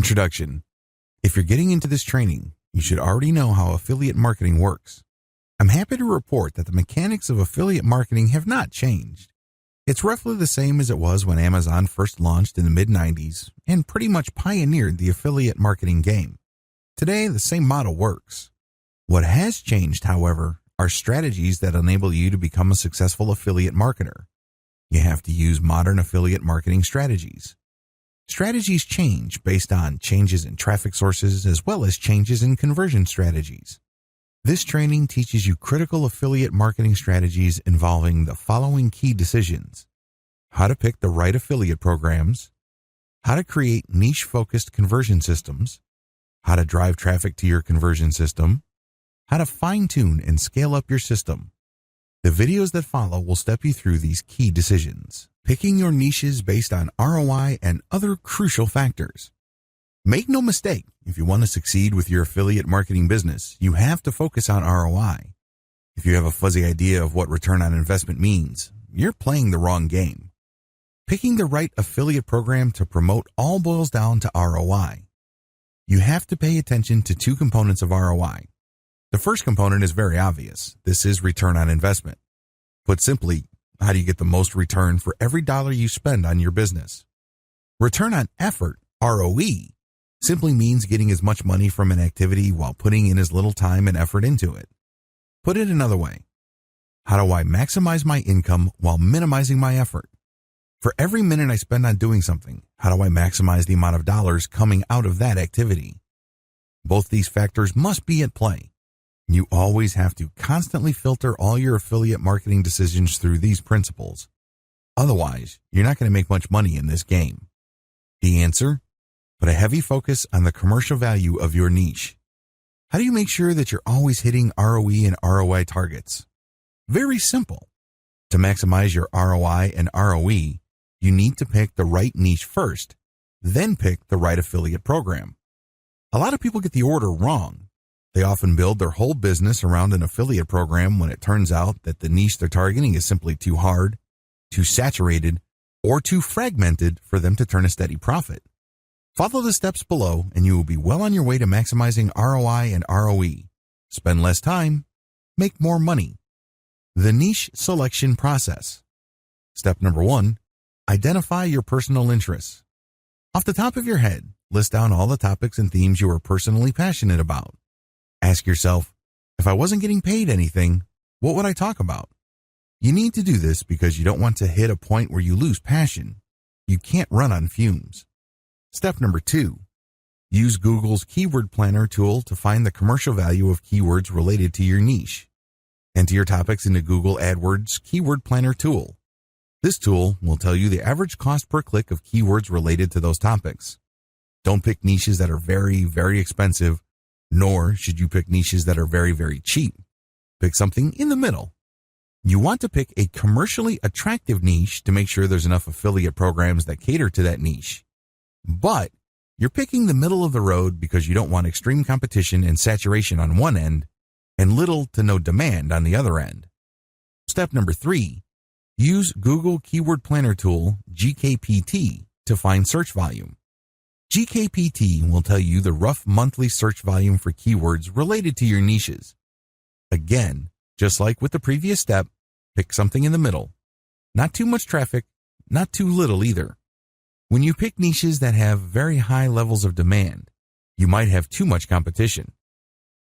Introduction. If you're getting into this training, you should already know how affiliate marketing works. I'm happy to report that the mechanics of affiliate marketing have not changed. It's roughly the same as it was when Amazon first launched in the mid-90s and pretty much pioneered the affiliate marketing game. Today, the same model works. What has changed, however, are strategies that enable you to become a successful affiliate marketer. You have to use modern affiliate marketing strategies. Strategies change based on changes in traffic sources as well as changes in conversion strategies. This training teaches you critical affiliate marketing strategies involving the following key decisions: how to pick the right affiliate programs, how to create niche-focused conversion systems, how to drive traffic to your conversion system, how to fine-tune and scale up your system. The videos that follow will step you through these key decisions, picking your niches based on ROI and other crucial factors. Make no mistake, if you want to succeed with your affiliate marketing business, you have to focus on ROI. If you have a fuzzy idea of what return on investment means, you're playing the wrong game. Picking the right affiliate program to promote all boils down to ROI. You have to pay attention to two components of ROI. The first component is very obvious. This is return on investment. Put simply, how do you get the most return for every dollar you spend on your business? Return on effort, ROE, simply means getting as much money from an activity while putting in as little time and effort into it. Put it another way. How do I maximize my income while minimizing my effort? For every minute I spend on doing something, how do I maximize the amount of dollars coming out of that activity? Both these factors must be at play. You always have to constantly filter all your affiliate marketing decisions through these principles. Otherwise, you're not going to make much money in this game. The answer? Put a heavy focus on the commercial value of your niche. How do you make sure that you're always hitting ROE and ROI targets? Very simple. To maximize your ROI and ROE, you need to pick the right niche first, then pick the right affiliate program. A lot of people get the order wrong. They often build their whole business around an affiliate program when it turns out that the niche they're targeting is simply too hard, too saturated, or too fragmented for them to turn a steady profit. Follow the steps below and you will be well on your way to maximizing ROI and ROE. Spend less time, make more money. The niche selection process. Step number 1, identify your personal interests. Off the top of your head, list down all the topics and themes you are personally passionate about. Ask yourself, if I wasn't getting paid anything, what would I talk about? You need to do this because you don't want to hit a point where you lose passion. You can't run on fumes. Step number 2, use Google's Keyword Planner tool to find the commercial value of keywords related to your niche. Enter your topics into Google AdWords Keyword Planner tool. This tool will tell you the average cost per click of keywords related to those topics. Don't pick niches that are very, very expensive, nor should you pick niches that are very, very cheap. Pick something in the middle. You want to pick a commercially attractive niche to make sure there's enough affiliate programs that cater to that niche. But you're picking the middle of the road because you don't want extreme competition and saturation on one end and little to no demand on the other end. Step number 3, use Google Keyword Planner tool, GKPT, to find search volume. GKPT will tell you the rough monthly search volume for keywords related to your niches. Again, just like with the previous step, pick something in the middle. Not too much traffic, not too little either. When you pick niches that have very high levels of demand, you might have too much competition.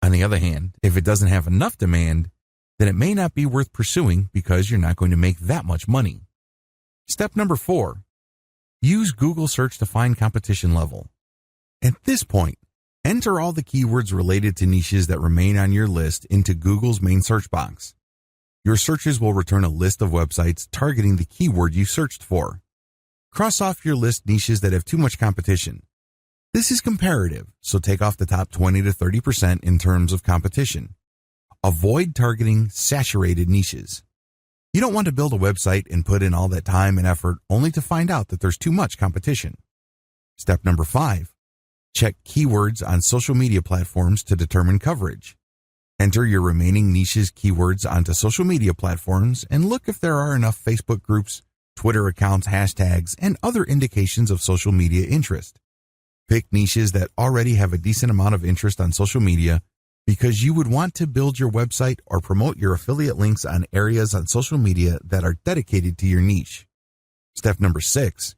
On the other hand, if it doesn't have enough demand, then it may not be worth pursuing because you're not going to make that much money. Step number 4, use Google search to find competition level. At this point, enter all the keywords related to niches that remain on your list into Google's main search box. Your searches will return a list of websites targeting the keyword you searched for. Cross off your list niches that have too much competition. This is comparative, so take off the top 20 to 30% in terms of competition. Avoid targeting saturated niches. You don't want to build a website and put in all that time and effort only to find out that there's too much competition. Step number 5, check keywords on social media platforms to determine coverage. Enter your remaining niches keywords onto social media platforms and look if there are enough Facebook groups, Twitter accounts, hashtags, and other indications of social media interest. Pick niches that already have a decent amount of interest on social media because you would want to build your website or promote your affiliate links on areas on social media that are dedicated to your niche. Step number 6,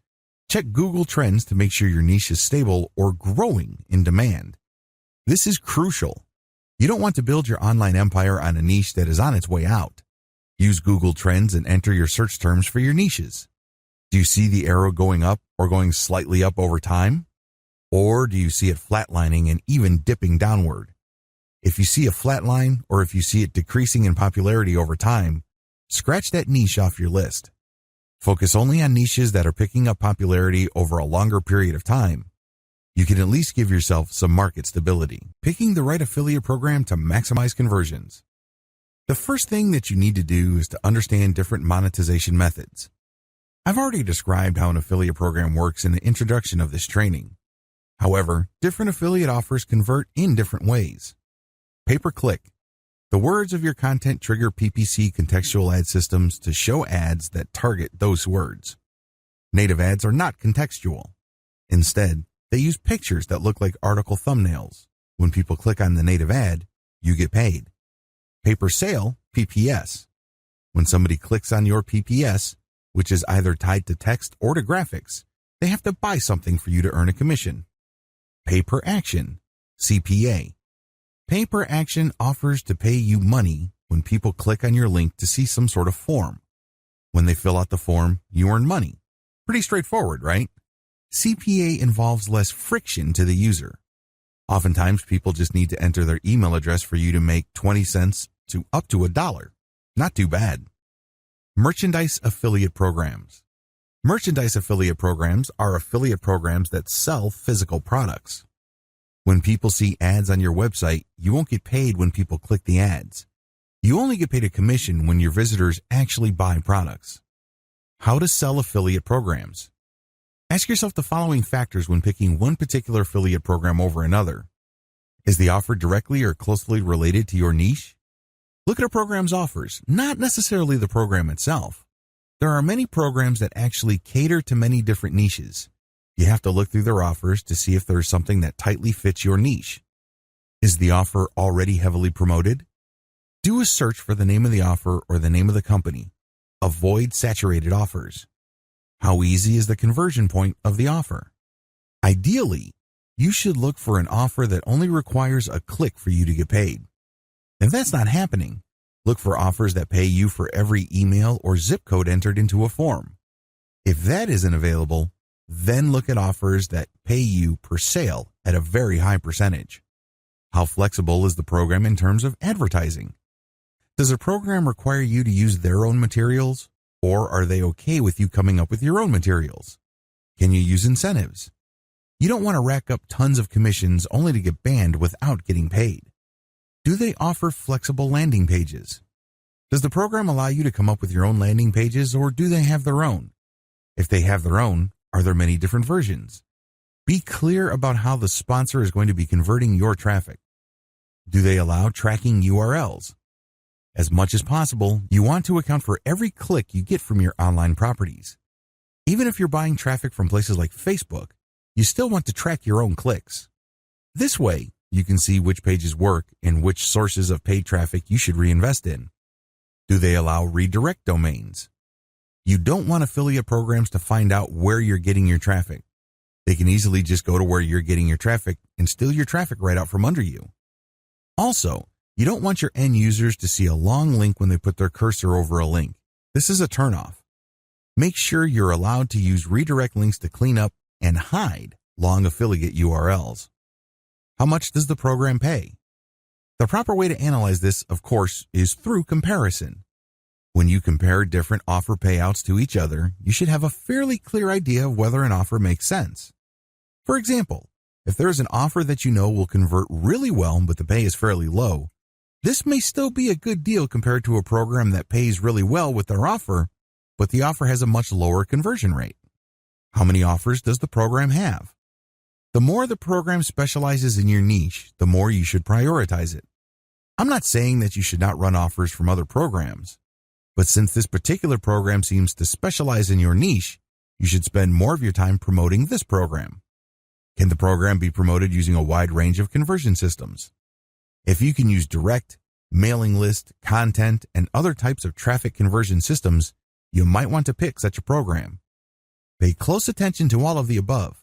check Google Trends to make sure your niche is stable or growing in demand. This is crucial. You don't want to build your online empire on a niche that is on its way out. Use Google Trends and enter your search terms for your niches. Do you see the arrow going up or going slightly up over time? Or do you see it flatlining and even dipping downward? If you see a flat line or if you see it decreasing in popularity over time, scratch that niche off your list. Focus only on niches that are picking up popularity over a longer period of time. You can at least give yourself some market stability. Picking the right affiliate program to maximize conversions. The first thing that you need to do is to understand different monetization methods. I've already described how an affiliate program works in the introduction of this training. However, different affiliate offers convert in different ways. Pay-per-click. The words of your content trigger PPC contextual ad systems to show ads that target those words. Native ads are not contextual. Instead, they use pictures that look like article thumbnails. When people click on the native ad, you get paid. Pay-per-sale, PPS. When somebody clicks on your PPS, which is either tied to text or to graphics, they have to buy something for you to earn a commission. Pay-per-action, CPA. Pay-per-action offers to pay you money when people click on your link to see some sort of form. When they fill out the form, you earn money. Pretty straightforward, right? CPA involves less friction to the user. Oftentimes, people just need to enter their email address for you to make 20 cents to up to $1. Not too bad. Merchandise affiliate programs. Merchandise affiliate programs are affiliate programs that sell physical products. When people see ads on your website, you won't get paid when people click the ads. You only get paid a commission when your visitors actually buy products. How to sell affiliate programs. Ask yourself the following factors when picking one particular affiliate program over another. Is the offer directly or closely related to your niche? Look at a program's offers, not necessarily the program itself. There are many programs that actually cater to many different niches. You have to look through their offers to see if there is something that tightly fits your niche. Is the offer already heavily promoted? Do a search for the name of the offer or the name of the company. Avoid saturated offers. How easy is the conversion point of the offer? Ideally, you should look for an offer that only requires a click for you to get paid. If that's not happening, look for offers that pay you for every email or zip code entered into a form. If that isn't available, then look at offers that pay you per sale at a very high percentage. How flexible is the program in terms of advertising? Does a program require you to use their own materials, or are they okay with you coming up with your own materials? Can you use incentives? You don't want to rack up tons of commissions only to get banned without getting paid. Do they offer flexible landing pages? Does the program allow you to come up with your own landing pages, or do they have their own? If they have their own, are there many different versions? Be clear about how the sponsor is going to be converting your traffic. Do they allow tracking URLs? As much as possible, you want to account for every click you get from your online properties. Even if you're buying traffic from places like Facebook, you still want to track your own clicks. This way, you can see which pages work and which sources of paid traffic you should reinvest in. Do they allow redirect domains? You don't want affiliate programs to find out where you're getting your traffic. They can easily just go to where you're getting your traffic and steal your traffic right out from under you. Also, you don't want your end users to see a long link when they put their cursor over a link. This is a turnoff. Make sure you're allowed to use redirect links to clean up and hide long affiliate URLs. How much does the program pay? The proper way to analyze this, of course, is through comparison. When you compare different offer payouts to each other, you should have a fairly clear idea of whether an offer makes sense. For example, if there is an offer that you know will convert really well but the pay is fairly low, this may still be a good deal compared to a program that pays really well with their offer, but the offer has a much lower conversion rate. How many offers does the program have? The more the program specializes in your niche, the more you should prioritize it. I'm not saying that you should not run offers from other programs, but since this particular program seems to specialize in your niche, you should spend more of your time promoting this program. Can the program be promoted using a wide range of conversion systems? If you can use direct, mailing list, content, and other types of traffic conversion systems, you might want to pick such a program. Pay close attention to all of the above.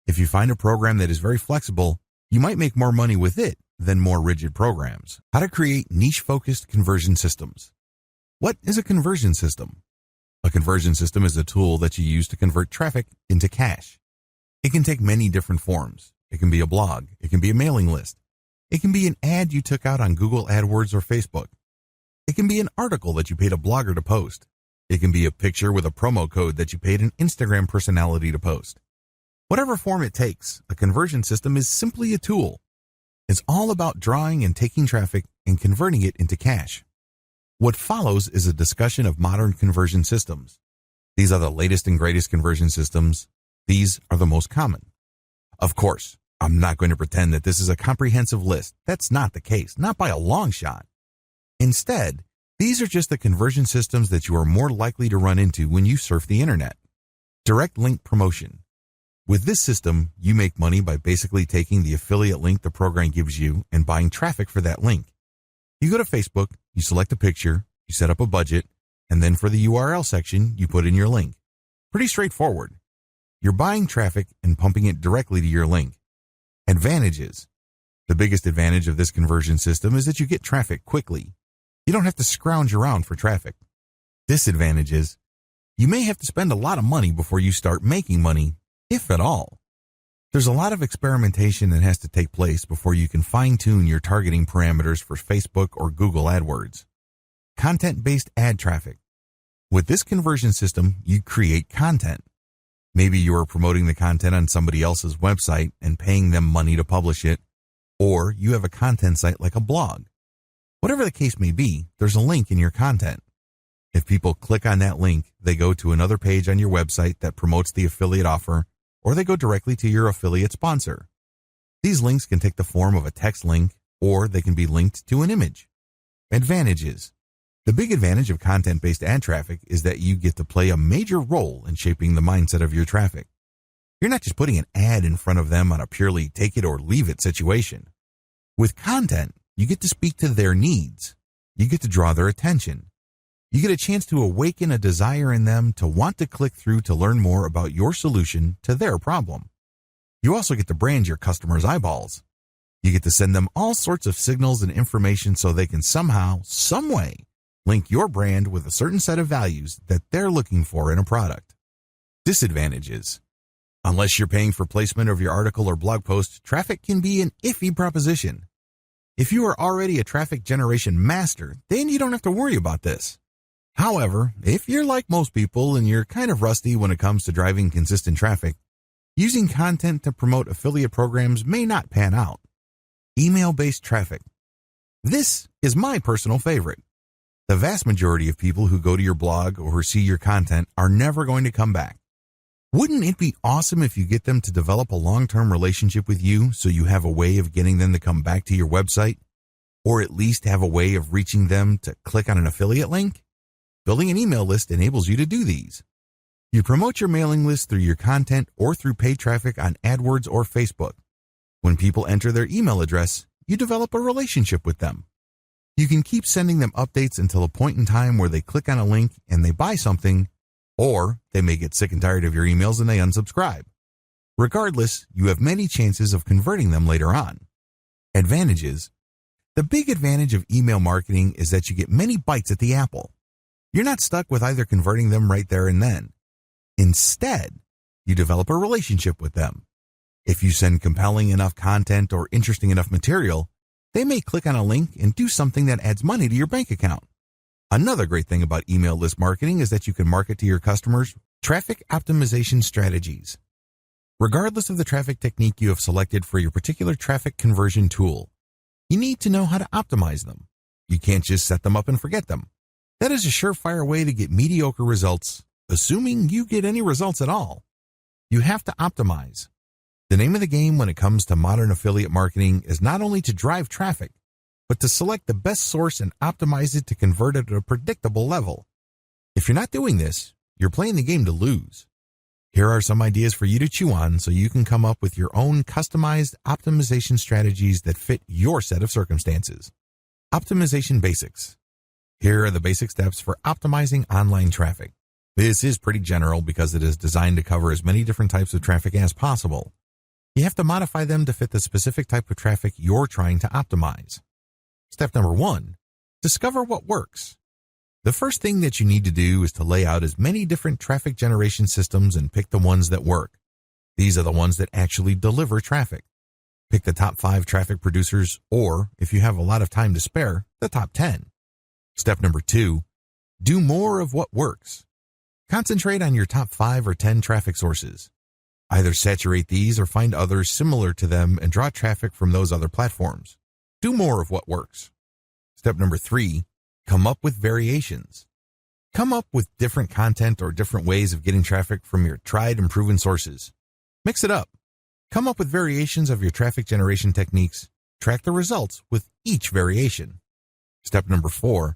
If you find a program that is very flexible, you might make more money with it than more rigid programs. How to create niche-focused conversion systems. What is a conversion system? A conversion system is a tool that you use to convert traffic into cash. It can take many different forms. It can be a blog. It can be a mailing list. It can be an ad you took out on Google AdWords or Facebook. It can be an article that you paid a blogger to post. It can be a picture with a promo code that you paid an Instagram personality to post. Whatever form it takes, a conversion system is simply a tool. It's all about drawing and taking traffic and converting it into cash. What follows is a discussion of modern conversion systems. These are the latest and greatest conversion systems. These are the most common. Of course, I'm not going to pretend that this is a comprehensive list. That's not the case, not by a long shot. Instead, these are just the conversion systems that you are more likely to run into when you surf the internet. Direct link promotion. With this system, you make money by basically taking the affiliate link the program gives you and buying traffic for that link. You go to Facebook, you select a picture, you set up a budget, and then for the URL section, you put in your link. Pretty straightforward. You're buying traffic and pumping it directly to your link. Advantages. The biggest advantage of this conversion system is that you get traffic quickly. You don't have to scrounge around for traffic. Disadvantages. You may have to spend a lot of money before you start making money, if at all. There's a lot of experimentation that has to take place before you can fine-tune your targeting parameters for Facebook or Google AdWords. Content-based ad traffic. With this conversion system, you create content. Maybe you are promoting the content on somebody else's website and paying them money to publish it, or you have a content site like a blog. Whatever the case may be, there's a link in your content. If people click on that link, they go to another page on your website that promotes the affiliate offer, or they go directly to your affiliate sponsor. These links can take the form of a text link, or they can be linked to an image. Advantages. The big advantage of content-based ad traffic is that you get to play a major role in shaping the mindset of your traffic. You're not just putting an ad in front of them on a purely take it or leave it situation. With content, you get to speak to their needs. You get to draw their attention. You get a chance to awaken a desire in them to want to click through to learn more about your solution to their problem. You also get to brand your customers' eyeballs. You get to send them all sorts of signals and information so they can somehow, some way, link your brand with a certain set of values that they're looking for in a product. Disadvantages. Unless you're paying for placement of your article or blog post, traffic can be an iffy proposition. If you are already a traffic generation master, then you don't have to worry about this. However, if you're like most people and you're kind of rusty when it comes to driving consistent traffic, using content to promote affiliate programs may not pan out. Email-based traffic. This is my personal favorite. The vast majority of people who go to your blog or who see your content are never going to come back. Wouldn't it be awesome if you get them to develop a long-term relationship with you so you have a way of getting them to come back to your website? Or at least have a way of reaching them to click on an affiliate link? Building an email list enables you to do these. You promote your mailing list through your content or through paid traffic on AdWords or Facebook. When people enter their email address, you develop a relationship with them. You can keep sending them updates until a point in time where they click on a link and they buy something, or they may get sick and tired of your emails and they unsubscribe. Regardless, you have many chances of converting them later on. Advantages. The big advantage of email marketing is that you get many bites at the apple. You're not stuck with either converting them right there and then. Instead, you develop a relationship with them. If you send compelling enough content or interesting enough material, they may click on a link and do something that adds money to your bank account. Another great thing about email list marketing is that you can market to your customers traffic optimization strategies. Regardless of the traffic technique you have selected for your particular traffic conversion tool, you need to know how to optimize them. You can't just set them up and forget them. That is a surefire way to get mediocre results, assuming you get any results at all. You have to optimize. The name of the game when it comes to modern affiliate marketing is not only to drive traffic, but to select the best source and optimize it to convert it at a predictable level. If you're not doing this, you're playing the game to lose. Here are some ideas for you to chew on so you can come up with your own customized optimization strategies that fit your set of circumstances. Optimization basics. Here are the basic steps for optimizing online traffic. This is pretty general because it is designed to cover as many different types of traffic as possible. You have to modify them to fit the specific type of traffic you're trying to optimize. Step number 1, discover what works. The first thing that you need to do is to lay out as many different traffic generation systems and pick the ones that work. These are the ones that actually deliver traffic. Pick the top 5 traffic producers, or if you have a lot of time to spare, the top 10. Step number 2, do more of what works. Concentrate on your top 5 or 10 traffic sources. Either saturate these or find others similar to them and draw traffic from those other platforms. Do more of what works. Step number 3, come up with variations. Come up with different content or different ways of getting traffic from your tried and proven sources. Mix it up. Come up with variations of your traffic generation techniques. Track the results with each variation. Step number 4,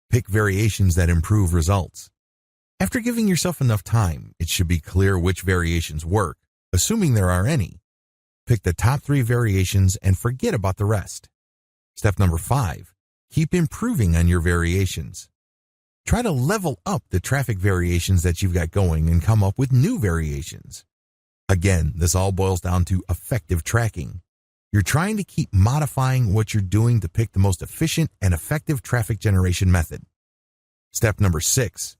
pick variations that improve results. After giving yourself enough time, it should be clear which variations work, assuming there are any. Pick the top 3 variations and forget about the rest. Step number 5, keep improving on your variations. Try to level up the traffic variations that you've got going and come up with new variations. Again, this all boils down to effective tracking. You're trying to keep modifying what you're doing to pick the most efficient and effective traffic generation method. Step number 6,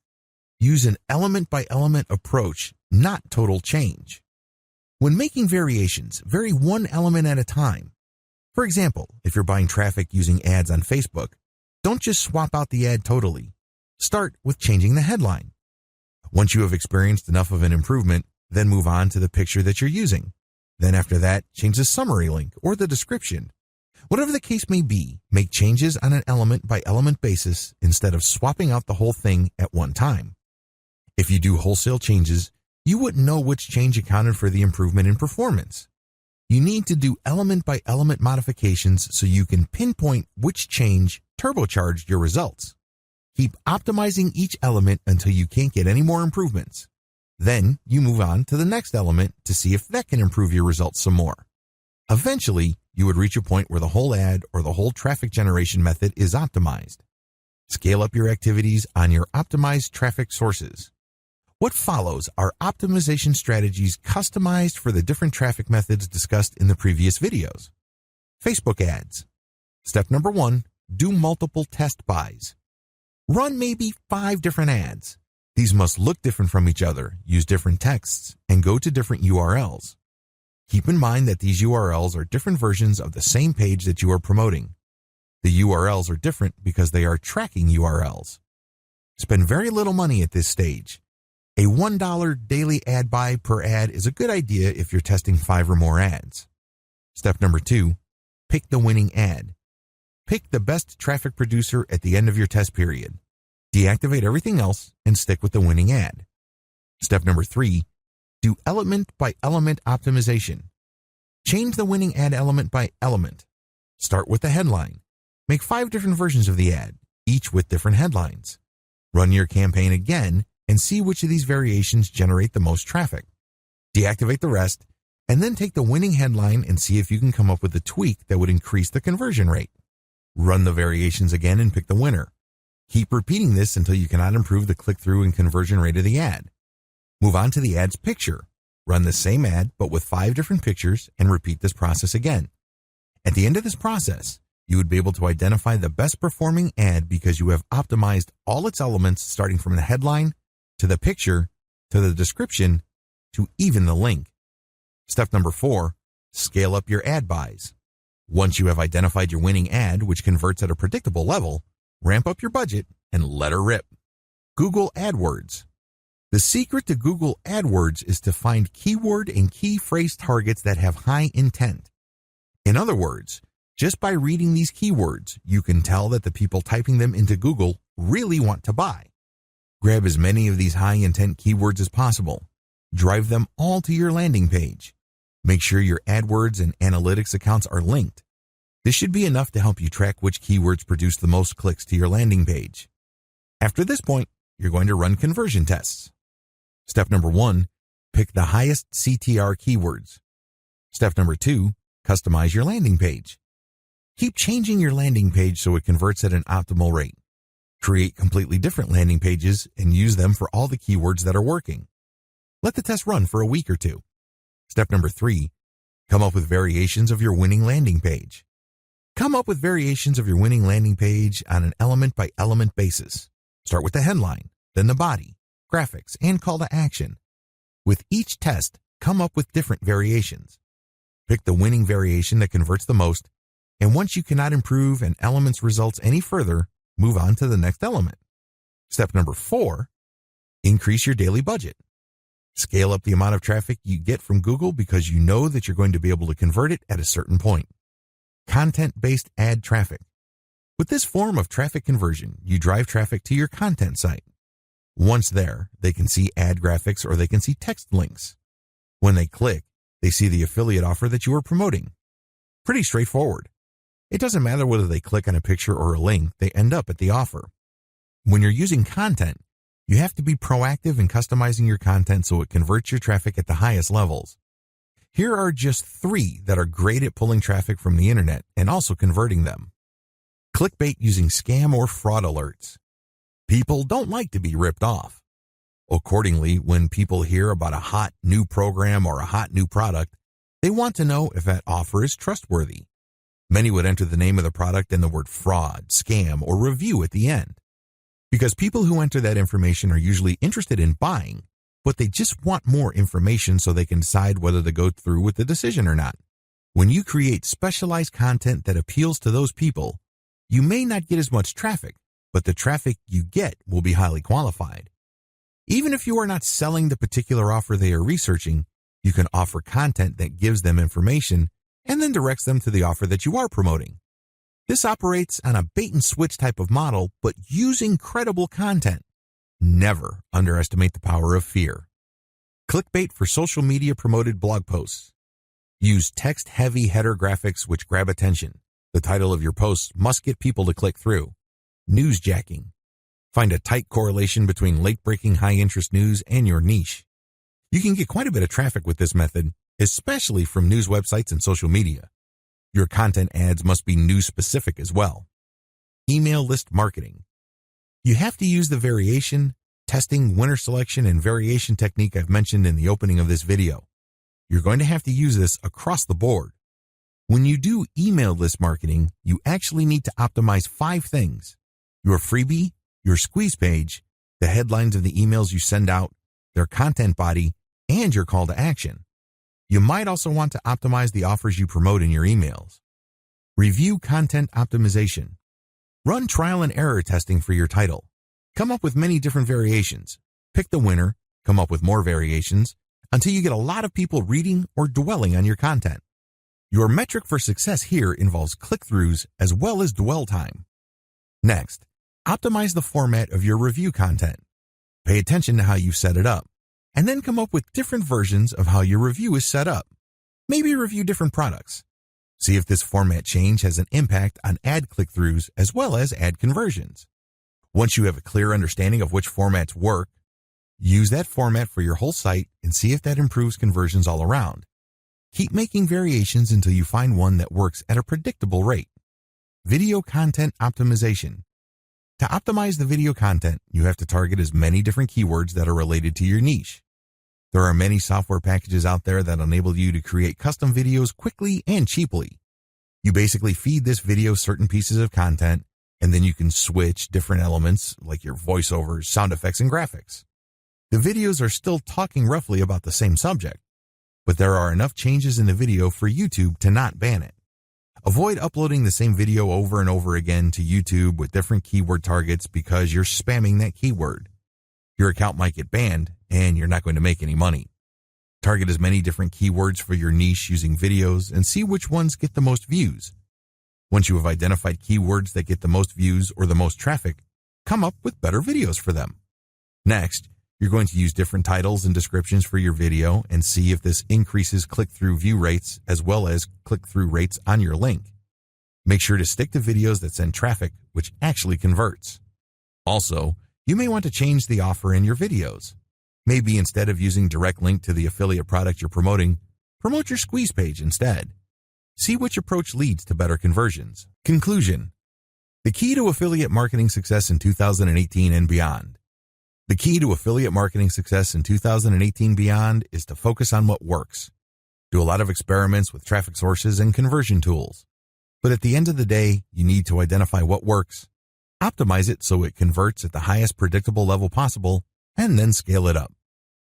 use an element-by-element approach, not total change. When making variations, vary one element at a time. For example, if you're buying traffic using ads on Facebook, don't just swap out the ad totally. Start with changing the headline. Once you have experienced enough of an improvement, then move on to the picture that you're using. Then after that, change the summary link or the description. Whatever the case may be, make changes on an element-by-element basis instead of swapping out the whole thing at one time. If you do wholesale changes, you wouldn't know which change accounted for the improvement in performance. You need to do element-by-element modifications so you can pinpoint which change turbocharged your results. Keep optimizing each element until you can't get any more improvements. Then you move on to the next element to see if that can improve your results some more. Eventually, you would reach a point where the whole ad or the whole traffic generation method is optimized. Scale up your activities on your optimized traffic sources. What follows are optimization strategies customized for the different traffic methods discussed in the previous videos. Facebook ads. Step number 1, do multiple test buys. Run maybe 5 different ads. These must look different from each other, use different texts, and go to different URLs. Keep in mind that these URLs are different versions of the same page that you are promoting. The URLs are different because they are tracking URLs. Spend very little money at this stage. A $1 daily ad buy per ad is a good idea if you're testing 5 or more ads. Step number 2, pick the winning ad. Pick the best traffic producer at the end of your test period. Deactivate everything else and stick with the winning ad. Step number 3, do element-by-element optimization. Change the winning ad element by element. Start with the headline. Make 5 different versions of the ad, each with different headlines. Run your campaign again and see which of these variations generate the most traffic. Deactivate the rest, and then take the winning headline and see if you can come up with a tweak that would increase the conversion rate. Run the variations again and pick the winner. Keep repeating this until you cannot improve the click-through and conversion rate of the ad. Move on to the ad's picture. Run the same ad but with 5 different pictures and repeat this process again. At the end of this process, you would be able to identify the best performing ad because you have optimized all its elements starting from the headline, to the picture, to the description, to even the link. Step number 4, scale up your ad buys. Once you have identified your winning ad, which converts at a predictable level, ramp up your budget and let her rip. Google AdWords. The secret to Google AdWords is to find keyword and key phrase targets that have high intent. In other words, just by reading these keywords, you can tell that the people typing them into Google really want to buy. Grab as many of these high-intent keywords as possible. Drive them all to your landing page. Make sure your AdWords and analytics accounts are linked. This should be enough to help you track which keywords produce the most clicks to your landing page. After this point, you're going to run conversion tests. Step number 1, Pick the highest CTR keywords. Step number 2, customize your landing page. Keep changing your landing page so it converts at an optimal rate. Create completely different landing pages and use them for all the keywords that are working. Let the test run for a week or 2. Step number 3, come up with variations of your winning landing page. Come up with variations of your winning landing page on an element-by-element basis. Start with the headline, then the body, graphics, and call to action. With each test, come up with different variations. Pick the winning variation that converts the most, and once you cannot improve an element's results any further, move on to the next element. Step number 4, increase your daily budget. Scale up the amount of traffic you get from Google because you know that you're going to be able to convert it at a certain point. Content-based ad traffic. With this form of traffic conversion, you drive traffic to your content site. Once there, they can see ad graphics or they can see text links. When they click, they see the affiliate offer that you are promoting. Pretty straightforward. It doesn't matter whether they click on a picture or a link, they end up at the offer. When you're using content, you have to be proactive in customizing your content so it converts your traffic at the highest levels. Here are just 3 that are great at pulling traffic from the internet and also converting them. Clickbait using scam or fraud alerts. People don't like to be ripped off. Accordingly, when people hear about a hot new program or a hot new product, they want to know if that offer is trustworthy. Many would enter the name of the product and the word fraud, scam, or review at the end. Because people who enter that information are usually interested in buying, but they just want more information so they can decide whether to go through with the decision or not. When you create specialized content that appeals to those people, you may not get as much traffic, but the traffic you get will be highly qualified. Even if you are not selling the particular offer they are researching, you can offer content that gives them information and then directs them to the offer that you are promoting. This operates on a bait-and-switch type of model, but using credible content. Never underestimate the power of fear. Clickbait for social media promoted blog posts. Use text-heavy header graphics which grab attention. The title of your post must get people to click through. Newsjacking. Find a tight correlation between late-breaking high-interest news and your niche. You can get quite a bit of traffic with this method, especially from news websites and social media. Your content ads must be news-specific as well. Email list marketing. You have to use the variation, testing, winner selection, and variation technique I've mentioned in the opening of this video. You're going to have to use this across the board. When you do email list marketing, you actually need to optimize 5 things: your freebie, your squeeze page, the headlines of the emails you send out, their content body, and your call to action. You might also want to optimize the offers you promote in your emails. Review content optimization. Run trial and error testing for your title. Come up with many different variations. Pick the winner, come up with more variations, until you get a lot of people reading or dwelling on your content. Your metric for success here involves click-throughs as well as dwell time. Next, optimize the format of your review content. Pay attention to how you set it up, and then come up with different versions of how your review is set up. Maybe review different products. See if this format change has an impact on ad click-throughs as well as ad conversions. Once you have a clear understanding of which formats work, use that format for your whole site and see if that improves conversions all around. Keep making variations until you find one that works at a predictable rate. Video content optimization. To optimize the video content, you have to target as many different keywords that are related to your niche. There are many software packages out there that enable you to create custom videos quickly and cheaply. You basically feed this video certain pieces of content, and then you can switch different elements like your voiceovers, sound effects, and graphics. The videos are still talking roughly about the same subject, but there are enough changes in the video for YouTube to not ban it. Avoid uploading the same video over and over again to YouTube with different keyword targets because you're spamming that keyword. Your account might get banned, and you're not going to make any money. Target as many different keywords for your niche using videos and see which ones get the most views. Once you have identified keywords that get the most views or the most traffic, come up with better videos for them. Next, you're going to use different titles and descriptions for your video and see if this increases click-through view rates as well as click-through rates on your link. Make sure to stick to videos that send traffic, which actually converts. Also, you may want to change the offer in your videos. Maybe instead of using direct link to the affiliate product you're promoting, promote your squeeze page instead. See which approach leads to better conversions. Conclusion. The key to affiliate marketing success in 2018 and beyond. The key to affiliate marketing success in 2018 beyond is to focus on what works. Do a lot of experiments with traffic sources and conversion tools. But at the end of the day, you need to identify what works, optimize it so it converts at the highest predictable level possible, and then scale it up.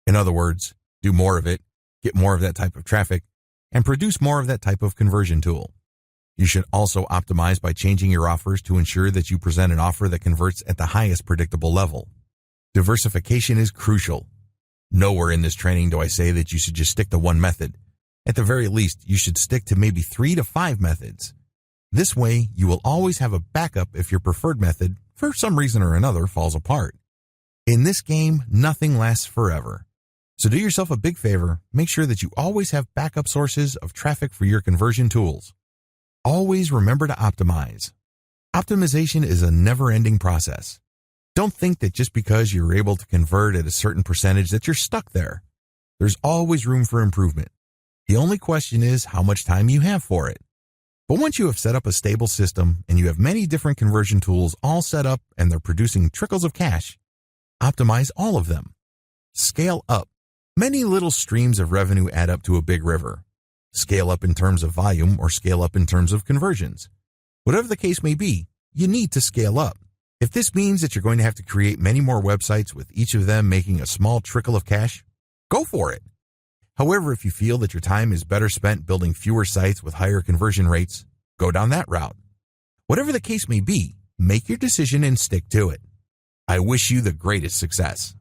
In other words, do more of it, get more of that type of traffic, and produce more of that type of conversion tool. You should also optimize by changing your offers to ensure that you present an offer that converts at the highest predictable level. Diversification is crucial. Nowhere in this training do I say that you should just stick to one method. At the very least, you should stick to maybe 3 to 5 methods. This way, you will always have a backup if your preferred method, for some reason or another, falls apart. In this game, nothing lasts forever. So do yourself a big favor, make sure that you always have backup sources of traffic for your conversion tools. Always remember to optimize. Optimization is a never-ending process. Don't think that just because you're able to convert at a certain percentage that you're stuck there. There's always room for improvement. The only question is how much time you have for it. But once you have set up a stable system and you have many different conversion tools all set up and they're producing trickles of cash, optimize all of them. Scale up. Many little streams of revenue add up to a big river. Scale up in terms of volume or scale up in terms of conversions. Whatever the case may be, you need to scale up. If this means that you're going to have to create many more websites with each of them making a small trickle of cash, go for it. However, if you feel that your time is better spent building fewer sites with higher conversion rates, go down that route. Whatever the case may be, make your decision and stick to it. I wish you the greatest success.